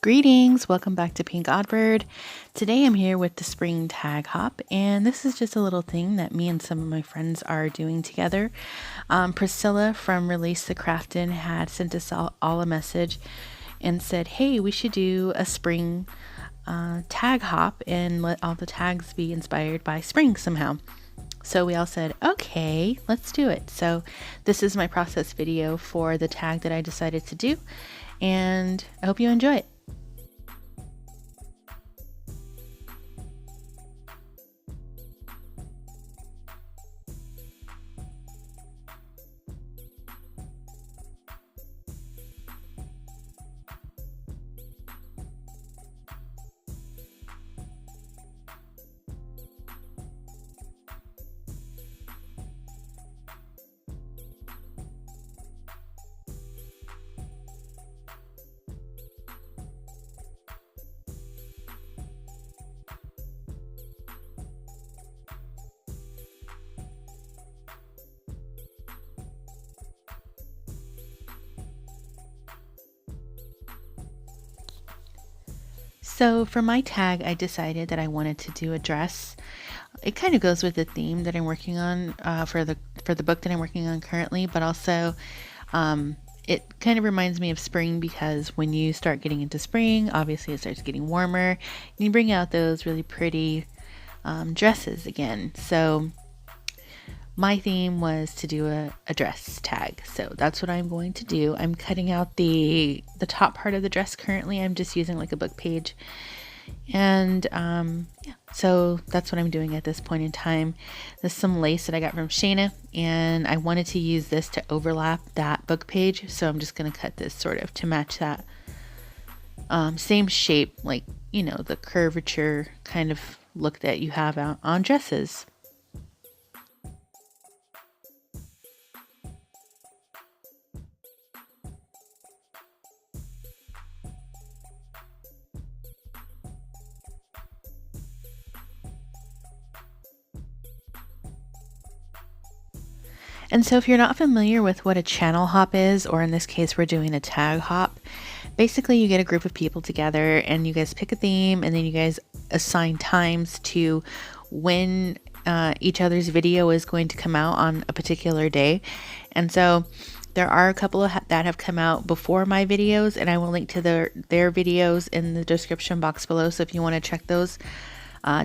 Greetings, welcome back to Pink Oddbird. Today I'm here with the spring tag hop, and this is just a little thing that me and some of my friends are doing together. Priscilla from ReleasetheCraftin had sent us all a message and said, hey, we should do a spring tag hop and let all the tags be inspired by spring somehow. So we all said, okay, let's do it. So this is my process video for the tag that I decided to do, and I hope you enjoy it. So for my tag, I decided that I wanted to do a dress. It kind of goes with the theme that I'm working on for the book that I'm working on currently, but also it kind of reminds me of spring because when you start getting into spring, obviously it starts getting warmer, and you bring out those really pretty dresses again. So my theme was to do a dress tag, so that's what I'm going to do. I'm cutting out the top part of the dress currently. I'm just using like a book page, and yeah, so that's what I'm doing at this point in time. There's some lace that I got from Shaina, and I wanted to use this to overlap that book page, so I'm just going to cut this sort of to match that same shape, like, you know, the curvature kind of look that you have out on dresses. And so if you're not familiar with what a channel hop is, or in this case we're doing a tag hop, basically you get a group of people together and you guys pick a theme, and then you guys assign times to when each other's video is going to come out on a particular day. And so there are a couple that have come out before my videos, and I will link to their videos in the description box below, so if you want to check those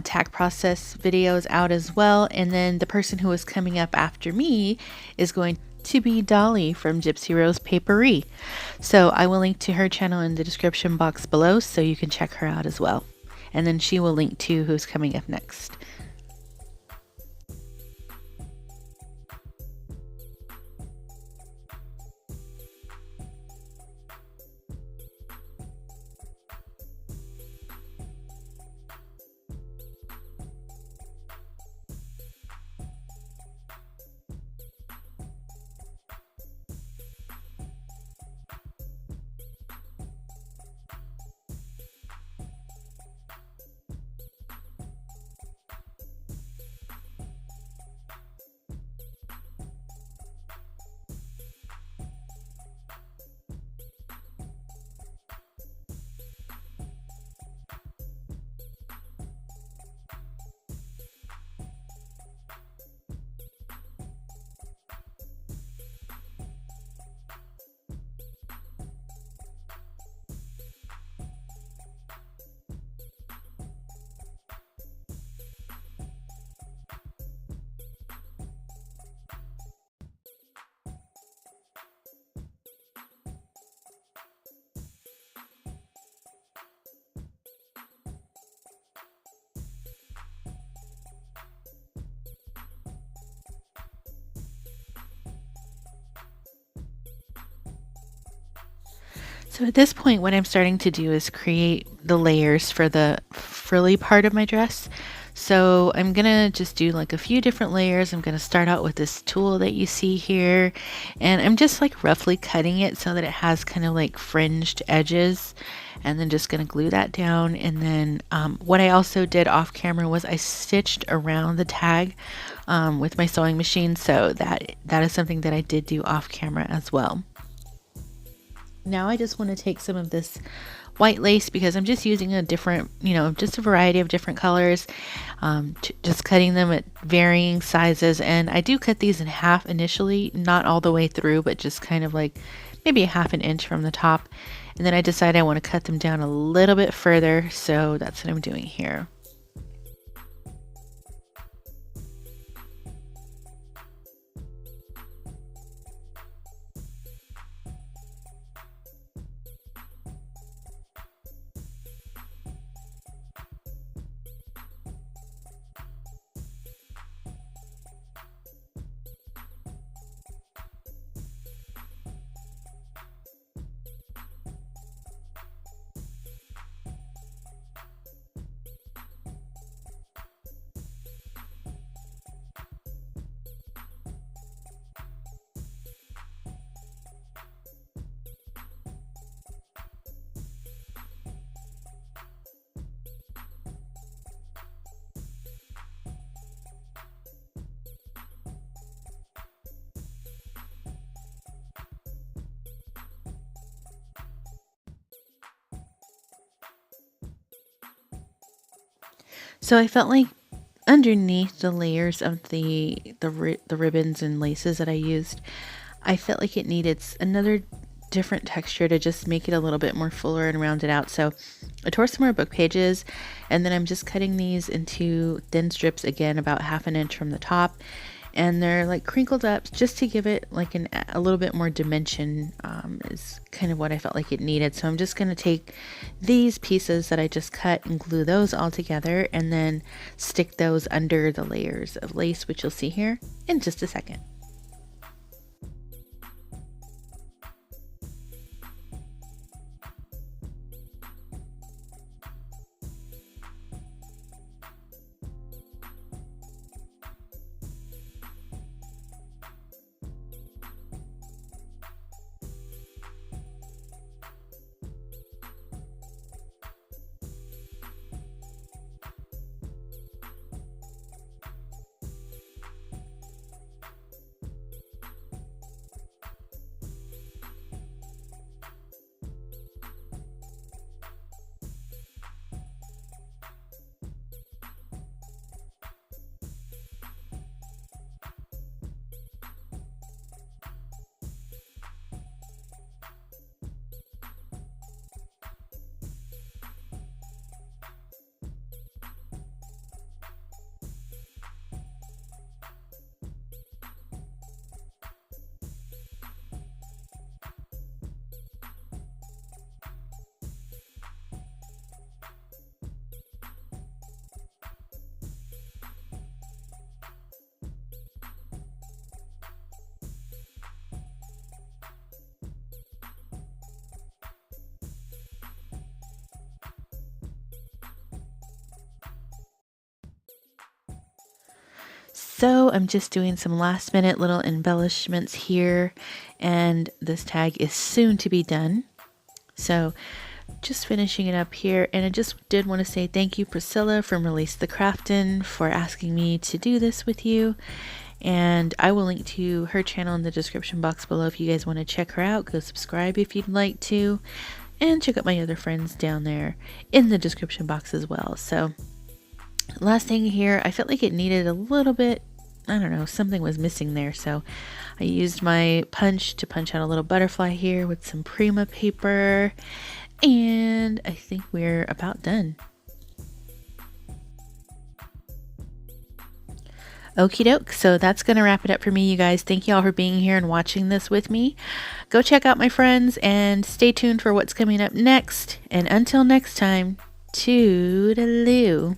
tag process videos out as well. And then the person who is coming up after me is going to be Dolly from GipsyrosePaperie. So I will link to her channel in the description box below, so you can check her out as well. And then she will link to who's coming up next. So at this point, what I'm starting to do is create the layers for the frilly part of my dress. So I'm gonna just do like a few different layers. I'm gonna start out with this tool that you see here, and I'm just like roughly cutting it so that it has kind of like fringed edges, and then just gonna glue that down. And then what I also did off camera was I stitched around the tag with my sewing machine, so that is something that I did do off camera as well. Now I just want to take some of this white lace because I'm just using a different, just a variety of different colors, just cutting them at varying sizes. And I do cut these in half initially, not all the way through, but just kind of like maybe a half an inch from the top. And then I decide I want to cut them down a little bit further, so that's what I'm doing here. So I felt like underneath the layers of the ribbons and laces that I used, I felt like it needed another different texture to just make it a little bit more fuller and rounded out. So I tore some more book pages, and then I'm just cutting these into thin strips again, about half an inch from the top. And they're like crinkled up just to give it like a little bit more dimension, is kind of what I felt like it needed. So I'm just going to take these pieces that I just cut and glue those all together, and then stick those under the layers of lace, which you'll see here in just a second. So I'm just doing some last minute little embellishments here, and this tag is soon to be done. So just finishing it up here, and I just did want to say thank you, Priscilla from ReleasetheCraftin, for asking me to do this with you. And I will link to her channel in the description box below if you guys want to check her out. Go subscribe if you'd like to, and check out my other friends down there in the description box as well. So last thing here, I felt like it needed a little bit, I don't know, something was missing there. So I used my punch to punch out a little butterfly here with some Prima paper, and I think we're about done. Okie doke, so that's going to wrap it up for me, you guys. Thank you all for being here and watching this with me. Go check out my friends and stay tuned for what's coming up next. And until next time, toodaloo.